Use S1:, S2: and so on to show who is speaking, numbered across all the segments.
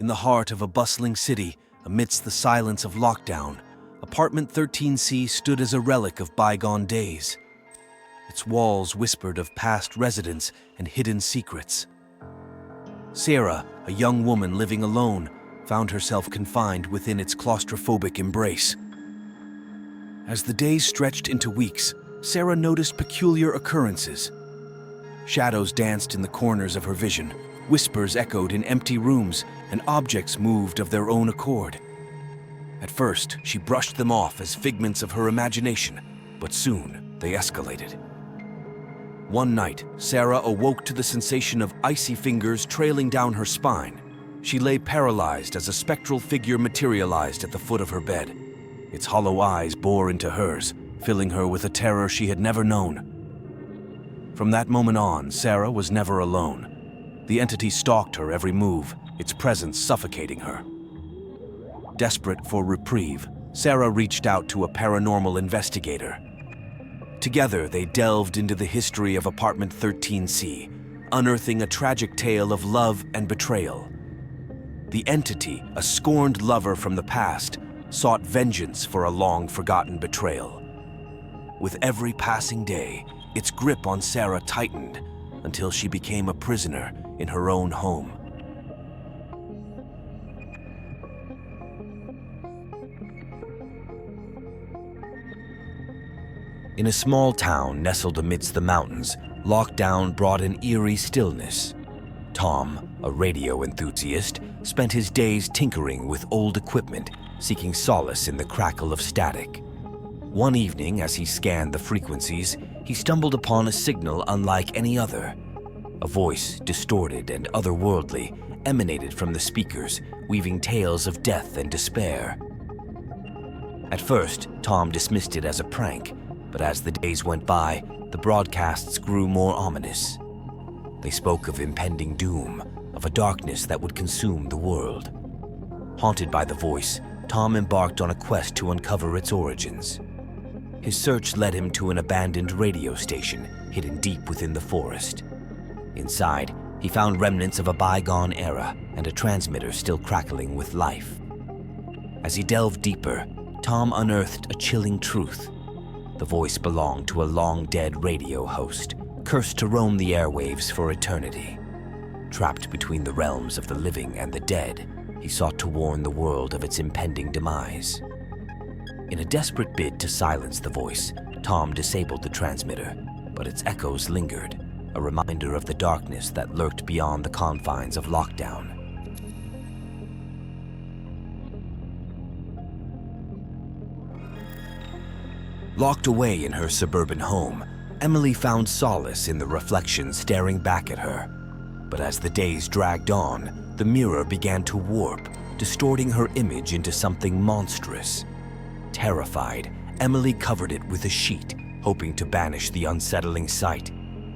S1: In the heart of a bustling city, amidst the silence of lockdown, Apartment 13C stood as a relic of bygone days. Its walls whispered of past residents and hidden secrets. Sarah, a young woman living alone, found herself confined within its claustrophobic embrace. As the days stretched into weeks, Sarah noticed peculiar occurrences. Shadows danced in the corners of her vision, whispers echoed in empty rooms, and objects moved of their own accord. At first, she brushed them off as figments of her imagination, but soon they escalated. One night, Sarah awoke to the sensation of icy fingers trailing down her spine. She lay paralyzed as a spectral figure materialized at the foot of her bed. Its hollow eyes bore into hers, filling her with a terror she had never known. From that moment on, Sarah was never alone. The entity stalked her every move, its presence suffocating her. Desperate for reprieve, Sarah reached out to a paranormal investigator. Together, they delved into the history of Apartment 13C, unearthing a tragic tale of love and betrayal. The entity, a scorned lover from the past, sought vengeance for a long-forgotten betrayal. With every passing day, its grip on Sarah tightened until she became a prisoner in her own home. In a small town nestled amidst the mountains, lockdown brought an eerie stillness. Tom, a radio enthusiast, spent his days tinkering with old equipment, seeking solace in the crackle of static. One evening, as he scanned the frequencies, he stumbled upon a signal unlike any other. A voice, distorted and otherworldly, emanated from the speakers, weaving tales of death and despair. At first, Tom dismissed it as a prank, but as the days went by, the broadcasts grew more ominous. They spoke of impending doom, of a darkness that would consume the world. Haunted by the voice, Tom embarked on a quest to uncover its origins. His search led him to an abandoned radio station hidden deep within the forest. Inside, he found remnants of a bygone era and a transmitter still crackling with life. As he delved deeper, Tom unearthed a chilling truth. The voice belonged to a long-dead radio host, cursed to roam the airwaves for eternity. Trapped between the realms of the living and the dead, he sought to warn the world of its impending demise. In a desperate bid to silence the voice, Tom disabled the transmitter, but its echoes lingered, a reminder of the darkness that lurked beyond the confines of lockdown. Locked away in her suburban home, Emily found solace in the reflection staring back at her. But as the days dragged on, the mirror began to warp, distorting her image into something monstrous. Terrified, Emily covered it with a sheet, hoping to banish the unsettling sight.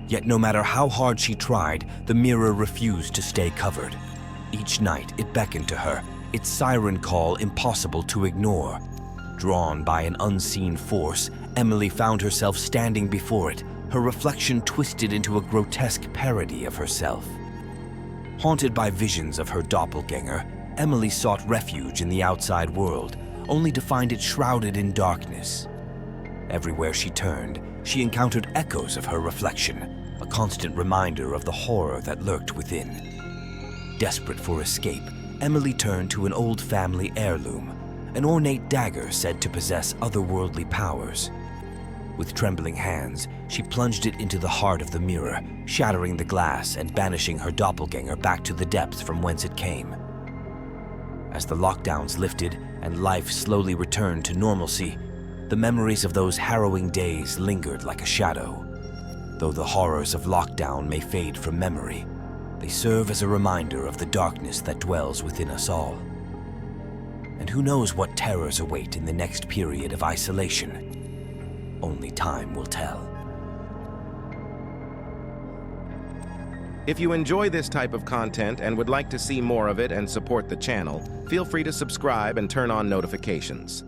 S1: Yet no matter how hard she tried, the mirror refused to stay covered. Each night it beckoned to her, its siren call impossible to ignore. Drawn by an unseen force, Emily found herself standing before it, her reflection twisted into a grotesque parody of herself. Haunted by visions of her doppelganger, Emily sought refuge in the outside world, only to find it shrouded in darkness. Everywhere she turned, she encountered echoes of her reflection, a constant reminder of the horror that lurked within. Desperate for escape, Emily turned to an old family heirloom, an ornate dagger said to possess otherworldly powers. With trembling hands, she plunged it into the heart of the mirror, shattering the glass and banishing her doppelganger back to the depths from whence it came. As the lockdowns lifted and life slowly returned to normalcy, the memories of those harrowing days lingered like a shadow. Though the horrors of lockdown may fade from memory, they serve as a reminder of the darkness that dwells within us all. And who knows what terrors await in the next period of isolation? Only time will tell.
S2: If you enjoy this type of content and would like to see more of it and support the channel, feel free to subscribe and turn on notifications.